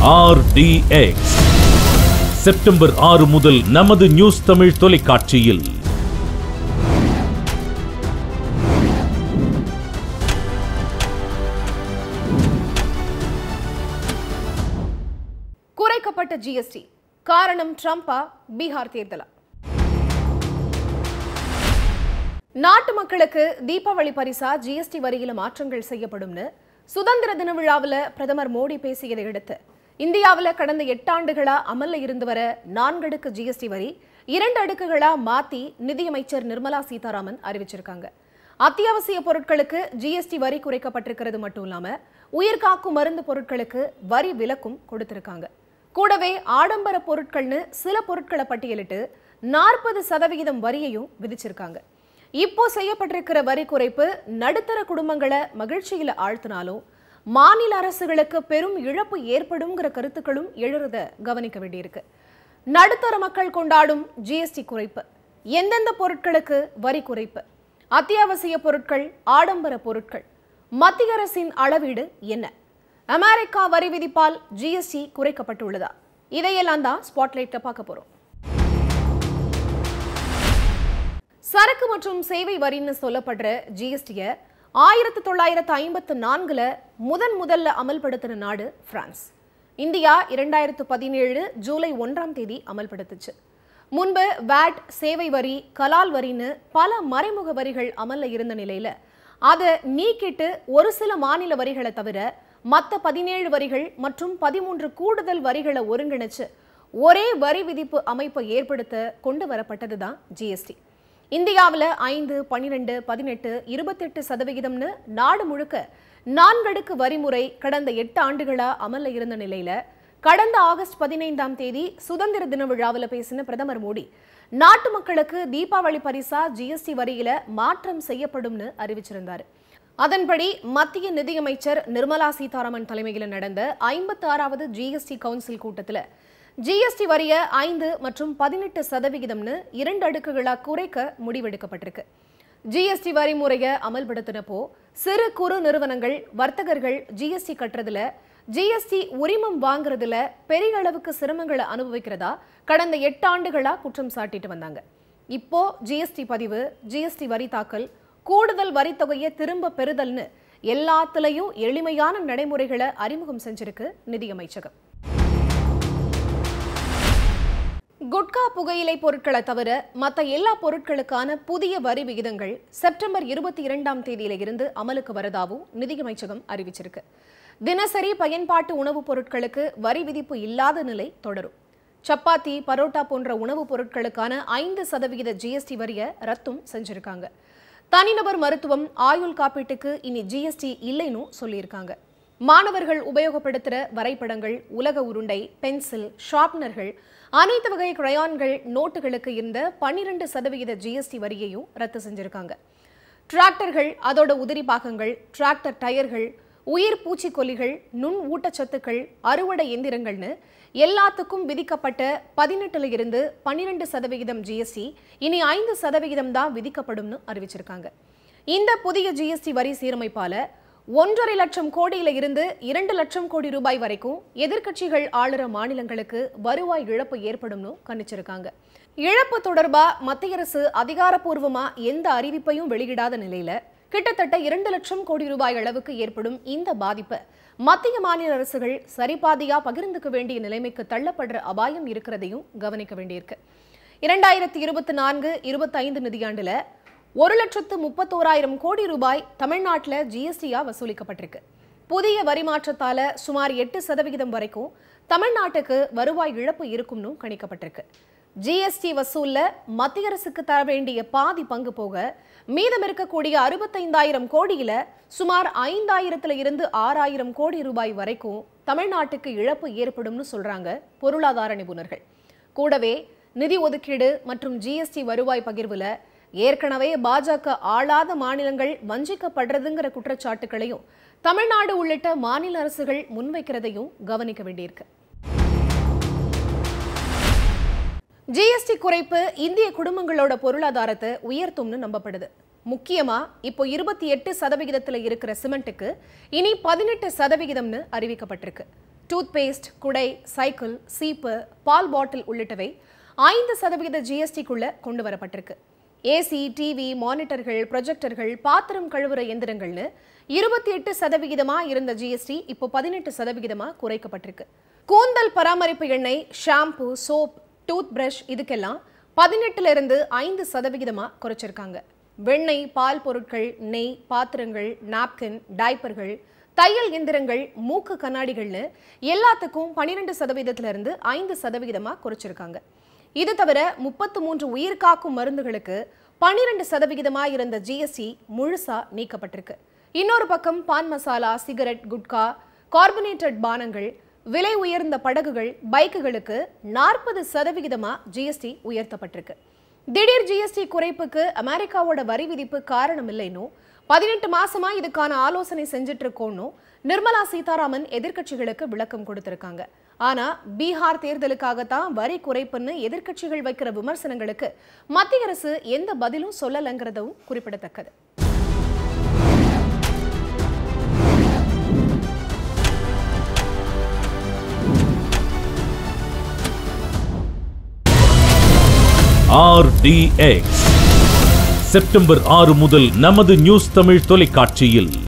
RDX September 6 முதல் நமது news Tamil தொலைக்காட்சியில். குறைக்கப்பட்ட ஜிஎஸ்டி காரணம் ட்ரம்பா, பீகார் தேர்தலா? நாட்டு மக்களுக்கு தீபாவளி பரிசா ஜிஎஸ்டி வரியில மாற்றங்கள் செய்யப்படும்னு சுதந்திர தின விழாவில் பிரதமர் மோடி பேசியதை அடுத்து இந்தியாவில் கடந்த 8 ஆண்டுகளா அமல்ல இருந்து வர 4 அடுக்கு ஜிஎஸ்டி வரி 2 அடுக்குகளா மாத்தி நிதியமைச்சர் நிர்மலா சீதாராமன் அறிவிச்சிருக்காங்க. அத்தியாவசிய பொருட்களுக்கு ஜிஎஸ்டி வரி குறைக்கப்பட்டிருக்கிறது மட்டும் இல்லாம உயிர்காக்கும் மருந்து பொருட்களுக்கு வரி விலக்கும் கொடுத்திருக்காங்க. கூடவே ஆடம்பர பொருட்கள்னு சில பொருட்களை பட்டியலிட்டு 40% வரியையும் விதிச்சிருக்காங்க. இப்போ செய்யப்பட்டிருக்கிற வரி குறைப்பு நடுத்தர குடும்பங்களை மகிழ்ச்சியில ஆழ்த்தினாலும் மாநில அரசுகளுக்கு பெரும் இழப்பு ஏற்படும்ங்கிற கருத்துக்களும் எழுறத கவனிக்க வேண்டியிருக்கு. நடுத்தர மக்கள் கொண்டாடும் ஜிஎஸ்டி குறைப்பு, எந்தெந்த பொருட்களுக்கு வரி குறைப்பு, அத்தியாவசிய பொருட்கள், ஆடம்பர பொருட்கள், மத்திய அரசின் அளவீடு என்ன, அமெரிக்கா வரி விதிப்பால் ஜிஎஸ்டி குறைக்கப்பட்டுள்ளதா, இதையெல்லாம் தான் ஸ்பாட்லைட்ல பார்க்க போறோம். சரக்கு மற்றும் சேவை வரின்னு சொல்லப்படுற ஜிஎஸ்டியை 1954 முதல்ல அமல்படுத்தின நாடு பிரான்ஸ். இந்தியா 2017 ஜூலை 1ஆம் தேதி அமல்படுத்துச்சு. முன்பு வேட், சேவை வரி, கலால் வரின்னு பல மறைமுக வரிகள் அமல்ல இருந்த நிலையில அதை நீக்கிட்டு ஒரு சில மாநில வரிகளை தவிர மற்ற 17 வரிகள் மற்றும் 13 கூடுதல் வரிகளை ஒருங்கிணைச்சு ஒரே வரி விதிப்பு அமைப்பை ஏற்படுத்த கொண்டு வரப்பட்டதுதான் ஜிஎஸ்டி. இந்தியாவில் 5, 12, 18, 28% நாடு முழுக்க 4 அடுக்கு வரிமுறை கடந்த 8 ஆண்டுகளா அமல்ல இருந்த நிலையில கடந்த ஆகஸ்ட் 15ஆம் தேதி சுதந்திர தின விழாவில் பேசின பிரதமர் மோடி நாட்டு மக்களுக்கு தீபாவளி பரிசா ஜிஎஸ்டி வரியில மாற்றம் செய்யப்படும்னு அறிவிச்சிருந்தாரு. அதன்படி மத்திய நிதியமைச்சர் நிர்மலா சீதாராமன் தலைமையில் நடந்த 56வது ஜிஎஸ்டி கவுன்சில் கூட்டத்தில் ஜிஎஸ்டி வரிய 5 மற்றும் 18% 2 அடுக்குகளா குறைக்க முடிவெடுக்கப்பட்டிருக்கு. ஜிஎஸ்டி வரி முறையை அமல்படுத்தினப்போ சிறு குறு நிறுவனங்கள், வர்த்தகர்கள் ஜிஎஸ்டி கட்டுறதுல, ஜிஎஸ்டி உரிமம் வாங்குறதுல பெரிய அளவுக்கு சிரமங்களை அனுபவிக்கிறதா கடந்த 8 ஆண்டுகளா குற்றம் சாட்டிட்டு வந்தாங்க. இப்போ ஜிஎஸ்டி பதிவு, ஜிஎஸ்டி வரி தாக்கல், கூடுதல் வரித்தொகையை திரும்ப பெறுதல்னு எல்லாத்துலயும் எளிமையான நடைமுறைகளை அறிமுகம் செஞ்சிருக்கு நிதியமைச்சகம். குட்கா, புகையிலை பொருட்களை தவிர மற்ற எல்லா பொருட்களுக்கான புதிய வரி விகிதங்கள் செப்டம்பர் 22ஆம் தேதியில இருந்து அமலுக்கு வரதாவும் நிதியமைச்சகம் அறிவிச்சிருக்கு. தினசரி பயன்பாட்டு உணவுப் பொருட்களுக்கு வரி விதிப்பு இல்லாத நிலை தொடரும். சப்பாத்தி, பரோட்டா போன்ற உணவுப் பொருட்களுக்கான 5% ஜிஎஸ்டி வரியை ரத்தும் செஞ்சிருக்காங்க. தனிநபர் மருத்துவம், ஆயுள் காப்பீட்டுக்கு இனி ஜிஎஸ்டி இல்லைன்னு சொல்லியிருக்காங்க. மாணவர்கள் உபயோகப்படுத்துகிற வரைபடங்கள், உலக உருண்டை, பென்சில், ஷார்ப்னர்கள், அனைத்து வகை கிரையான்கள், நோட்டுகளுக்கு இருந்த 12% ஜிஎஸ்டி வரியையும் ரத்து செஞ்சிருக்காங்க. டிராக்டர்கள், அதோட உதிரி பாகங்கள், டிராக்டர் டயர்கள், உயிர் பூச்சிக்கொல்லிகள், நுண் ஊட்டச்சத்துக்கள், அறுவடை எந்திரங்கள்னு எல்லாத்துக்கும் விதிக்கப்பட்ட 18ல இருந்து 12% ஜிஎஸ்டி இனி 5% தான் விதிக்கப்படும்னு அறிவிச்சிருக்காங்க. இந்த புதிய ஜிஎஸ்டி வரி சீரமைப்பால 1.5 லட்சம் கோடியில இருந்து 2 லட்சம் கோடி ரூபாய் வரைக்கும் எதிர்க்கட்சிகள் ஆளுற மாநிலங்களுக்கு வருவாய் இழப்பு ஏற்படும்னு கணிச்சிருக்காங்க. இழப்பு தொடர்பா மத்திய அரசு அதிகாரப்பூர்வமா எந்த அறிவிப்பையும் வெளியிடாத நிலையில கிட்டத்தட்ட 2 லட்சம் கோடி ரூபாய் அளவுக்கு ஏற்படும் இந்த பாதிப்பை மத்திய மாநில அரசுகள் சரிபாதியா பகிர்ந்துக்க வேண்டிய நிலைமைக்கு தள்ளப்படுற அபாயம் இருக்கிறதையும் கவனிக்க வேண்டியிருக்கு. 2024-25 நிதியாண்டுல 1,31,000 கோடி ரூபாய் தமிழ்நாட்டில் ஜிஎஸ்டியா வசூலிக்கப்பட்டிருக்கு. புதிய வரி மாற்றத்தால சுமார் 8% வரைக்கும் தமிழ்நாட்டுக்கு வருவாய் இழப்பு இருக்கும்னு கணிக்கப்பட்டிருக்கு. ஜிஎஸ்டி வசூல்ல மத்திய அரசுக்கு தர வேண்டிய பாதி பங்கு போக மீதம் இருக்கக்கூடிய 65,000 கோடியில சுமார் 5,000 இருந்து 6,000 கோடி ரூபாய் வரைக்கும் தமிழ்நாட்டுக்கு இழப்பு ஏற்படும்னு சொல்றாங்க பொருளாதார நிபுணர்கள். கூடவே நிதி ஒதுக்கீடு மற்றும் ஜிஎஸ்டி வருவாய் பகிர்வுல ஏற்கனவே பாஜக ஆளாத மாநிலங்கள் வஞ்சிக்கப்படுறதுங்கிற குற்றச்சாட்டுகளையும் தமிழ்நாடு உள்ளிட்ட மாநில அரசுகள் முன்வைக்கிறதையும் கவனிக்க வேண்டியிருக்கு. ஜிஎஸ்டி குறைப்பு இந்திய குடும்பங்களோட பொருளாதாரத்தை உயர்த்தும்னு நம்பப்படுது. முக்கியமா இப்போ 28% இருக்கிற சிமெண்ட்டுக்கு இனி 18% அறிவிக்கப்பட்டிருக்கு. டூத் பேஸ்ட், குடை, சைக்கிள், சீப்பு, பால் பாட்டில் உள்ளிட்டவை 5% ஜிஎஸ்டிக்குள்ள கொண்டு வரப்பட்டிருக்கு. ஏசி, டிவி, மானிட்டர்கள், ப்ரொஜெக்டர்கள், பாத்திரம் கழுவுற எந்திரங்கள்னு 28% இருந்த ஜிஎஸ்டி இப்போ 18% குறைக்கப்பட்டிருக்கு. கூந்தல் பராமரிப்பு எண்ணெய், ஷாம்பு, சோப், டூத் பிரஷ் இதுக்கெல்லாம் 18% 5% குறைச்சிருக்காங்க. வெண்ணெய், பால் பொருட்கள், நெய், பாத்திரங்கள், நாப்கின், டைப்பர்கள், தையல் எந்திரங்கள், மூக்கு கண்ணாடிகள்னு எல்லாத்துக்கும் 12% 5% குறைச்சிருக்காங்க. இது தவிர 33 உயிர்காக்கும் மருந்துகளுக்கு 12% இருந்த ஜிஎஸ்டி முழுசா நீக்கப்பட்டிருக்கு. இன்னொரு பக்கம் பான் மசாலா, சிகரெட், குட்கா, கார்பனேட்டட் பானங்கள், விலை உயர்ந்த படகுகள், பைக்குகளுக்கு 40% ஜிஎஸ்டி உயர்த்தப்பட்டிருக்கு. திடீர் ஜிஎஸ்டி குறைப்புக்கு அமெரிக்காவோட வரி விதிப்பு காரணம் இல்லைன்னு 18 மாசமா இதுக்கான ஆலோசனை செஞ்சுட்டு இருக்கோன்னு நிர்மலா சீதாராமன் எதிர்க்கட்சிகளுக்கு விளக்கம் கொடுத்திருக்காங்க. ஆனா பீகார் தேர்தலுக்காகத்தான் வரி குறைப்புன்னு எதிர்க்கட்சிகள் வைக்கிற விமர்சனங்களுக்கு மத்திய அரசு எந்த பதிலும் சொல்லலங்கிறதும் குறிப்பிடத்தக்கது. RDX செப்டம்பர் 6 முதல் நமது நியூஸ் தமிழ் தொலைக்காட்சியில்.